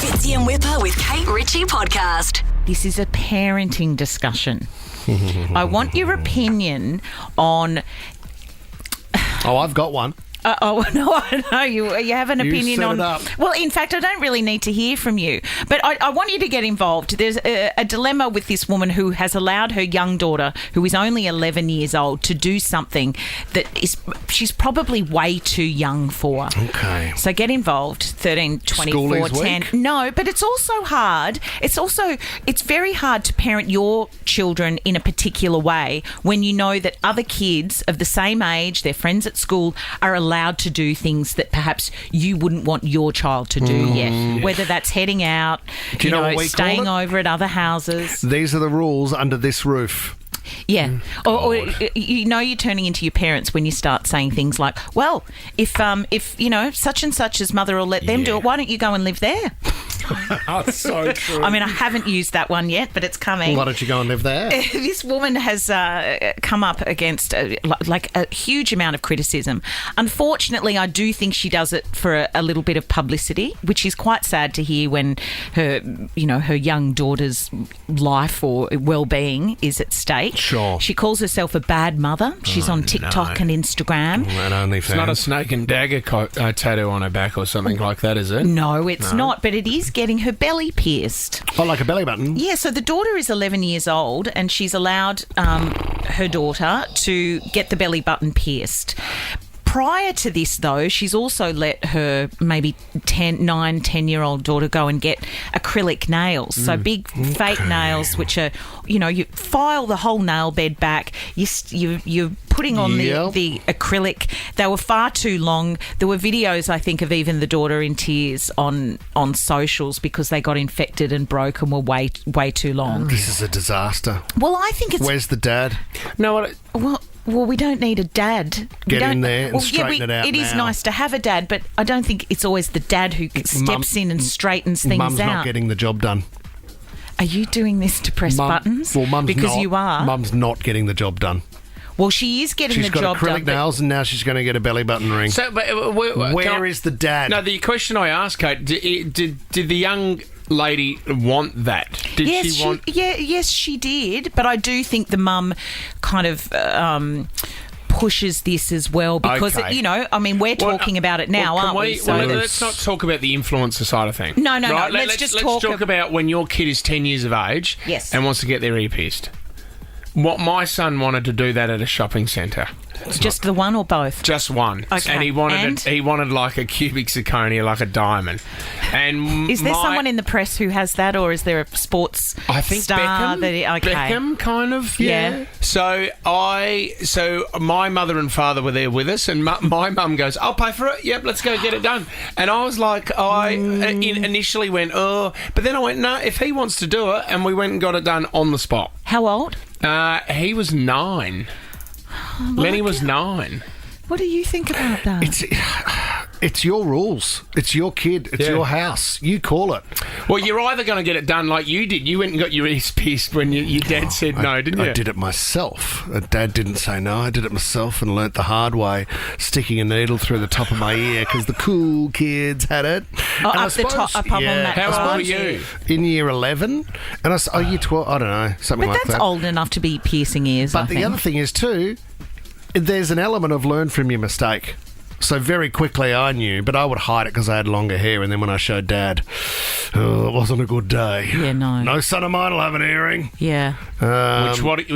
Fitzy and Whipper with Kate Ritchie podcast. This is a parenting discussion. I want your opinion on... Oh, I've got one. No, you have an opinion set on... it up. Well, in fact, I don't really need to hear from you. But I want you to get involved. There's a dilemma with this woman who has allowed her young daughter, who is only 11 years old, to do something that she's probably way too young for. Okay. So get involved, 13, 24, Schoolies 10. week? No, but it's also hard. It's very hard to parent your children in a particular way when you know that other kids of the same age, their friends at school, are allowed to do things that perhaps you wouldn't want your child to do yet. Whether that's heading out, Do you know what we staying call it? over at other houses. These are the rules under this roof. Yeah. Or you're turning into your parents when you start saying things like, well, if such and such's mother will let them do it, why don't you go and live there? That's so true. I mean, I haven't used that one yet, but it's coming. Why don't you go and live there? This woman has come up against a huge amount of criticism. Unfortunately, I do think she does it for a little bit of publicity, which is quite sad to hear when her young daughter's life or well-being is at stake. Sure. She calls herself a bad mother. She's on TikTok and Instagram. And OnlyFans. It's not a snake and dagger tattoo on her back or something like that, is it? No, it's not, but it is getting her belly pierced. Oh, like a belly button? Yeah, so the daughter is 11 years old and she's allowed her daughter to get the belly button pierced. Prior to this, though, she's also let her maybe 10-year-old daughter go and get acrylic nails. So big fake nails, which are, you file the whole nail bed back. You're putting on the acrylic. They were far too long. There were videos, I think, of even the daughter in tears on socials because they got infected and broke and were way too long. This is a disaster. Well, I think it's... Where's the dad? No, Well, we don't need a dad. Get in there and straighten it out It is now. nice to have a dad, but I don't think it's always the dad who steps in and straightens things Mum's out. not getting the job done. Are you doing this to press buttons? Well, Mum's because not. you are. Mum's not getting the job done. Well, she is getting She's the job got acrylic done. but- nails and now she's going to get a belly button ring. So, but Where is the dad? No, the question I asked, Kate, did the young lady want that? Did Yes, she want? yes, she did. But I do think the mum kind of pushes this as well because Okay. we're talking about it now, Well, aren't we? So let's not talk about the influencer side of things. No, Right? let's just let's talk talk about when your kid is 10 years of age Yes. and wants to get their ear pierced. What my son wanted to do that at a shopping centre. just the one or both? Just one. Okay. And he wanted And? he wanted like a cubic zirconia, like a diamond. And Is there someone in the press who has that, or is there a sports I think star Beckham, okay. Beckham, kind of. Yeah. So my mother and father were there with us, and my mum goes, "I'll pay for it. Yep, let's go get it done." And I was like, initially went, "Oh," but then I went, "No, if he wants to do it," and we went and got it done on the spot. How old? He was 9. Lenny was 9. What do you think about that? It's your rules. It's your kid. It's Yeah. your house. You call it. Well, you're either going to get it done like you did. You went and got your ears pierced when your dad said no, didn't you? I did it myself. Dad didn't say no. I did it myself and learnt the hard way, sticking a needle through the top of my ear because the cool kids had it. Oh, And I up the top, suppose- up on that. How old Oh, were you? In year 11. And year 12. I don't know. Something But like that's that. old enough to be piercing ears, I But think. the other thing is too, there's an element of learn from your mistake. So very quickly I knew, but I would hide it because I had longer hair. And then when I showed Dad, it wasn't a good day. Yeah, no. No son of mine will have an earring. Yeah.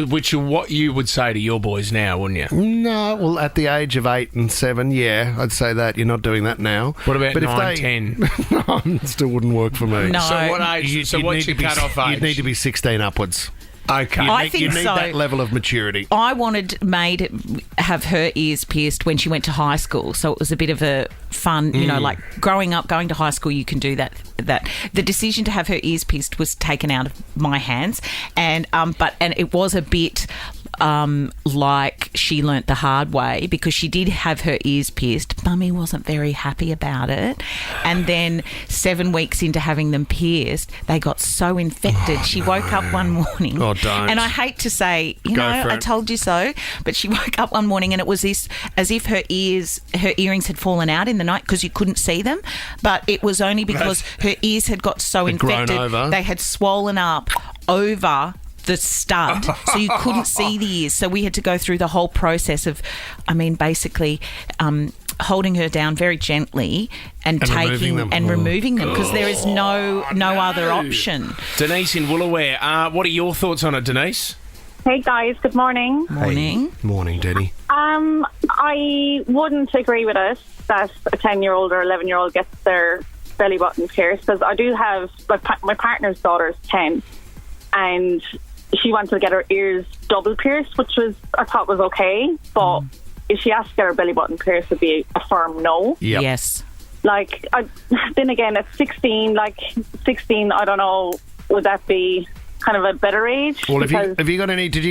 Which what you would say to your boys now, wouldn't you? No, well, at the age of 8 and 7, yeah, I'd say that. You're not doing that now. What about but 9, 10? No, it still wouldn't work for me. No. So what age? You'd what's need your to be- cut-off age? You'd need to be 16 upwards. Okay. I think you need so. that level of maturity. I wanted May to have her ears pierced when she went to high school, so it was a bit of a fun, like growing up, going to high school, you can do that. The decision to have her ears pierced was taken out of my hands, and it was a bit like she learnt the hard way, because she did have her ears pierced. Mummy wasn't very happy about it. And then 7 weeks into having them pierced, they got so infected. She woke up one morning. Oh, don't. And I hate to say, Go for I it. told you so, but she woke up one morning and it was this, as if her earrings had fallen out in the night because you couldn't see them. But it was only because her ears had got so Had grown infected. over. They had swollen up over the stud, so you couldn't see the ears. So we had to go through the whole process of, basically holding her down very gently and removing them. removing them, because there is no other option. Denise in Woolooware, what are your thoughts on it, Denise? Hey guys, good morning. Morning. Morning, Denny. I wouldn't agree with it that a 10-year-old or 11-year-old gets their belly button pierced, because I do have my partner's daughter's 10, and she wanted to get her ears double pierced, which I thought was okay, but if she asked to get her belly button pierced, it'd be a firm no. Yep. Yes. Then again, at 16, I don't know, would that be kind of a better age? Well, Because did you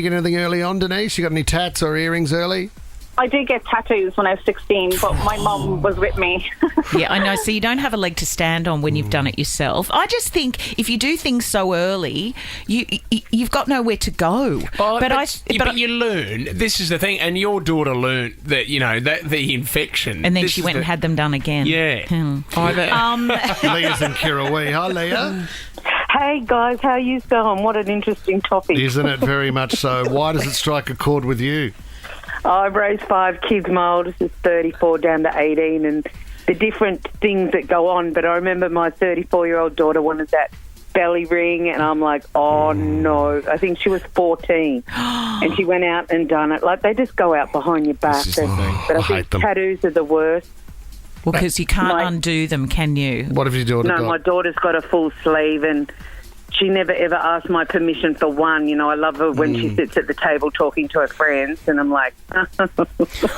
get anything early on, Denise? You got any tats or earrings early? I did get tattoos when I was 16, but my mum was with me. Yeah, I know. So you don't have a leg to stand on when you've done it yourself. I just think if you do things so early, you've got nowhere to go. But you learn. This is the thing, and your daughter learned that the infection, and then she went and had them done again. Yeah. Leah's in Kirrawee. Hi, Leah. Hey guys, how you going? What an interesting topic. Isn't it very much so? Why does it strike a chord with you? I've raised 5 kids. My oldest is 34 down to 18, and the different things that go on. But I remember my 34-year-old daughter wanted that belly ring, and I'm like, oh no. I think she was 14, and she went out and done it. Like, they just go out behind your back. This is the thing. But I hate think them. tattoos are the worst. Well, because you can't My- undo them, can you? What have your daughter No, got? my daughter's got a full sleeve, and she never ever asked my permission for one. I love her when she sits at the table talking to her friends, and I'm like,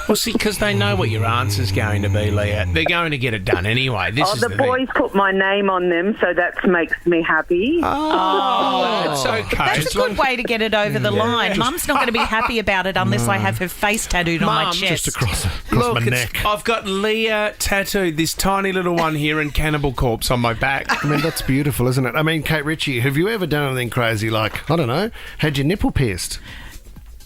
Well, see, because they know what your answer's going to be, Leah. They're going to get it done anyway. This is the the boys put my name on them, so that makes me happy. thing. It's okay. That's a good way to get it over the line. Mum's not going to be happy about it unless I have her face tattooed on my Mum, chest. Just across Look, my neck. I've got Leah tattooed, this tiny little one here, and Cannibal Corpse on my back. I mean, that's beautiful, isn't it? I mean, Kate Ritchie, have you ever done anything crazy like, I don't know, had your nipple pierced?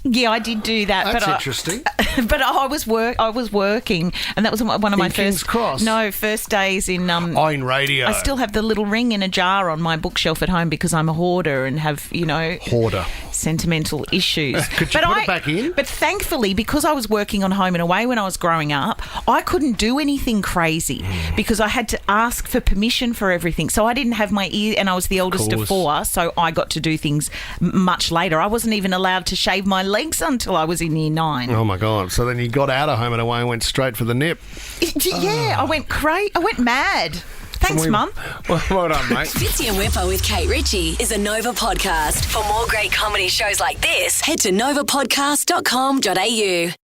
Yeah, I did do that. That's but interesting. But I was working, and that was one of my In King's first Cross? first days in. In radio. I still have the little ring in a jar on my bookshelf at home because I'm a hoarder and have Hoarder. sentimental issues. Could you put it back in? But thankfully, because I was working on Home and Away when I was growing up, I couldn't do anything crazy because I had to ask for permission for everything. So I didn't have my ear, and I was the oldest of course. 4, so I got to do things much later. I wasn't even allowed to shave my legs until I was in year 9. Oh, my God. So then you got out of Home and Away and went straight for the nip. Yeah, I went I went mad. Thanks, Mum. Well done, mate. Fitzy and Whipper with Kate Ritchie is a Nova podcast. For more great comedy shows like this, head to novapodcast.com.au.